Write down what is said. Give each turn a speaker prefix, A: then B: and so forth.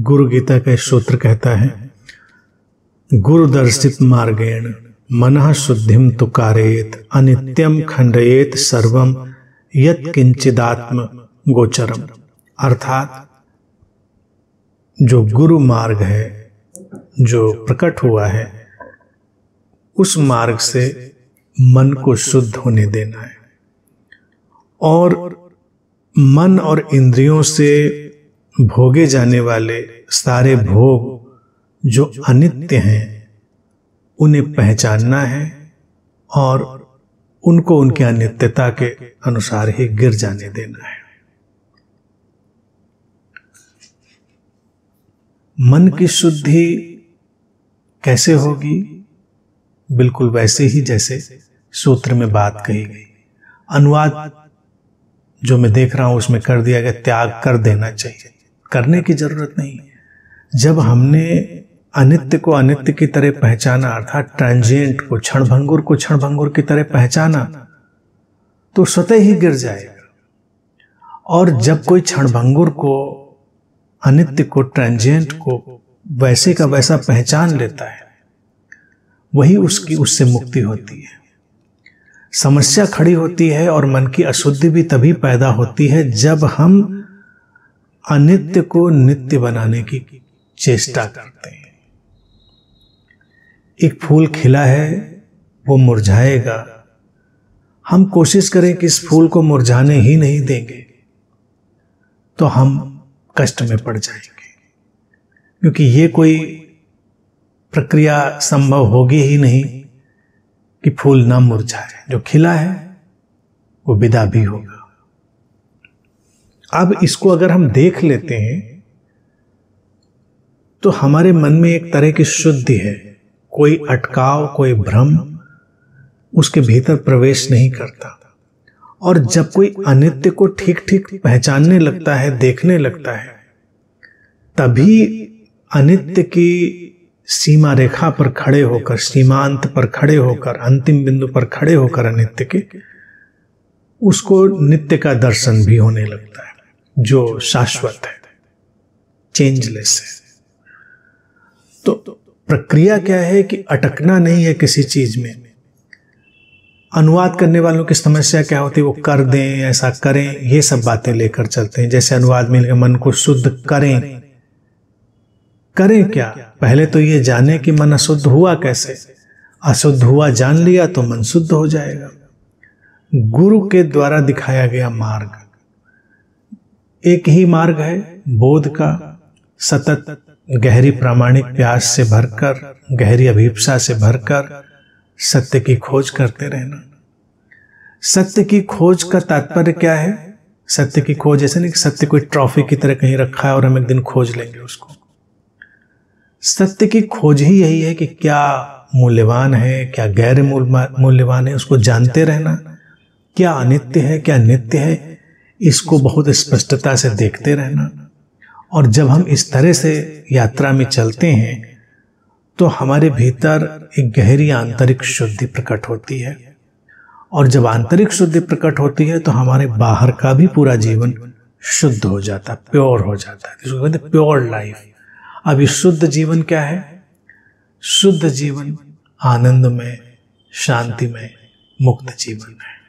A: गुरु गीता का सूत्र कहता है, गुरु दर्शित मार्गेण मनः शुद्धिम तु कारयेत अनित्यम खंडयेत सर्वम यत् किंचिदात्म गोचरम। अर्थात जो गुरु मार्ग है, जो प्रकट हुआ है, उस मार्ग से मन को शुद्ध होने देना है और मन और इंद्रियों से भोगे जाने वाले सारे भोग जो अनित्य हैं उन्हें पहचानना है और उनको उनके अनित्यता के अनुसार ही गिर जाने देना है। मन की शुद्धि कैसे होगी? बिल्कुल वैसे ही जैसे सूत्र में बात कही गई। अनुवाद जो मैं देख रहा हूं उसमें कर दिया गया, त्याग कर देना चाहिए। करने की जरूरत नहीं। जब हमने अनित्य को अनित्य की तरह पहचाना, अर्थात ट्रांजिएंट को, क्षणभंगुर को क्षणभंगुर की तरह पहचाना, तो स्वतः ही गिर जाएगा। और जब कोई क्षणभंगुर को, अनित्य को, ट्रांजिएंट को वैसे का वैसा पहचान लेता है, वही उससे मुक्ति होती है। समस्या खड़ी होती है और मन की अशुद्धि भी तभी पैदा होती है जब हम अनित्य को नित्य बनाने की चेष्टा करते हैं। एक फूल खिला है, वो मुरझाएगा, हम कोशिश करें कि इस फूल को मुरझाने ही नहीं देंगे तो हम कष्ट में पड़ जाएंगे, क्योंकि ये कोई प्रक्रिया संभव होगी ही नहीं कि फूल ना मुरझाए। जो खिला है वो विदा भी होगा। अब इसको अगर हम देख लेते हैं तो हमारे मन में एक तरह की शुद्धि है, कोई अटकाव, कोई भ्रम उसके भीतर प्रवेश नहीं करता। और जब कोई अनित्य को ठीक ठीक पहचानने लगता है, देखने लगता है, तभी अनित्य की सीमा रेखा पर खड़े होकर, सीमांत पर खड़े होकर, अंतिम बिंदु पर खड़े होकर अनित्य के, उसको नित्य का दर्शन भी होने लगता है, जो शाश्वत है, चेंजलेस है। तो प्रक्रिया क्या है कि अटकना नहीं है किसी चीज में। अनुवाद करने वालों की समस्या क्या होती है? वो कर दें, ऐसा करें, ये सब बातें लेकर चलते हैं। जैसे अनुवाद में मन को शुद्ध करें, करें क्या? पहले तो ये जाने कि मन अशुद्ध हुआ कैसे। अशुद्ध हुआ जान लिया तो मन शुद्ध हो जाएगा। गुरु के द्वारा दिखाया गया मार्ग एक ही मार्ग है, बोध का। सतत गहरी प्रामाणिक प्यास से भरकर, गहरी अभिप्सा से भरकर सत्य की खोज करते रहना। सत्य की खोज का तात्पर्य क्या है? सत्य की खोज ऐसे नहीं कि सत्य कोई ट्रॉफी की तरह कहीं रखा है और हम एक दिन खोज लेंगे उसको। सत्य की खोज ही यही है कि क्या मूल्यवान है, क्या गैर मूल्यवान है, उसको जानते रहना। क्या अनित्य है, क्या नित्य है, इसको बहुत स्पष्टता से देखते रहना। और जब हम इस तरह से यात्रा में चलते हैं तो हमारे भीतर एक गहरी आंतरिक शुद्धि प्रकट होती है। और जब आंतरिक शुद्धि प्रकट होती है तो हमारे बाहर का भी पूरा जीवन शुद्ध हो जाता है, प्योर हो जाता है। इसको कहते हैं प्योर लाइफ। अब ये शुद्ध जीवन क्या है? शुद्ध जीवन आनंदमय, शांतिमय, मुक्त जीवन है।